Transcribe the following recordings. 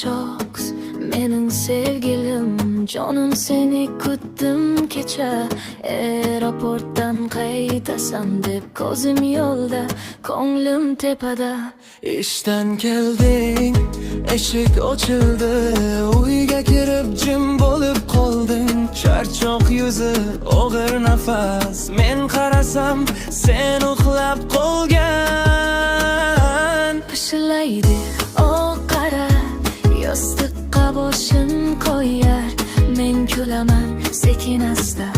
shoks mening sevgilim, jonim seni kutdim kecha. Aeroportdan qaytasan deb ko'zim yo'lda, ko'nglim tepada. İşten kelding, eshik ochildi, uyga kirib jim bo'lib qolding. Charchoq yuzi, og'ir nafas, men qarasam sen uxlab qolgan. Pishilaydi o qara, yostiqqa boshim qo'yar. Men kulaman sekin asta,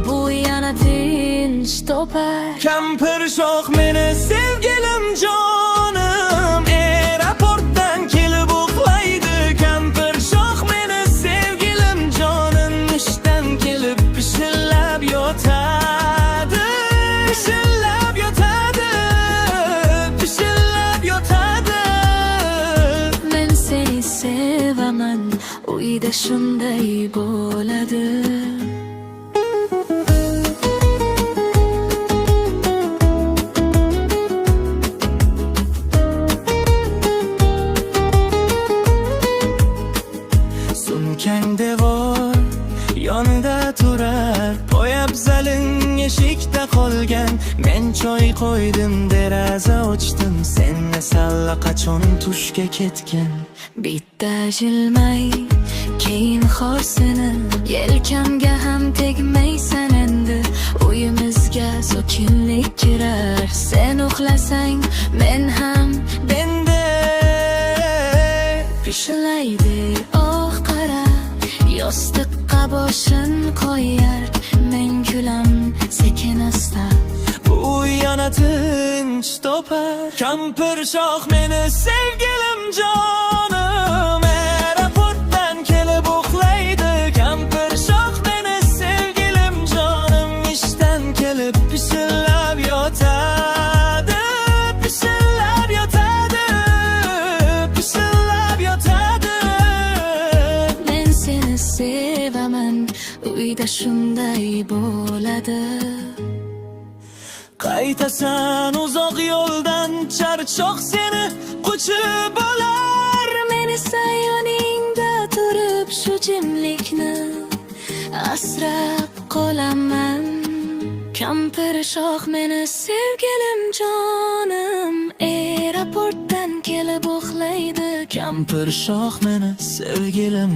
bu yana tinch topar. Kampir shoh meni sevgilim jonim, aeroportdan kelib uxlaydi. Kampir shoh meni sevgilim jonim, ishdan kelib pishillab yotadi. Pishillab yotadi, pishillab yotadi. Men seni sevaman, uyda shunday bo'ladi. Sumkang devor yonida turar, poyabzaling eshikda qolgan. Men choy qo'ydim, deraza ochdim, sen esa allaqachon tushga ketgan. Bitta jilmay, keyin xo'rsinib, yelkamga ham tegmaysan endi. Uyimizga sokinlik kirar, sen uxlasang men ham Bende pishilaydi oh qara, yostiqqa boshim qo'yar. Men kulam sekin asta, bu yana tinch topar. Kampir shoh meni sevgilim jonim, aeroportdan kelib uxlaydi. Kampir shoh meni sevgilim jonim, ishdan kelib pishillab yotadi. Pishillab yotadi, pishillab yotadi. men seni sevaman, uyda shunday bo'ladi. Qaytasan uzoq yo'ldan, charchoq seni quchib olar. Men esa yoningda turib shu jimlikni asrab qolaman. Kampir shoh meni sevgilim jonim, aeroportdan kelib uxlaydi. Kampir shoh meni sevgilim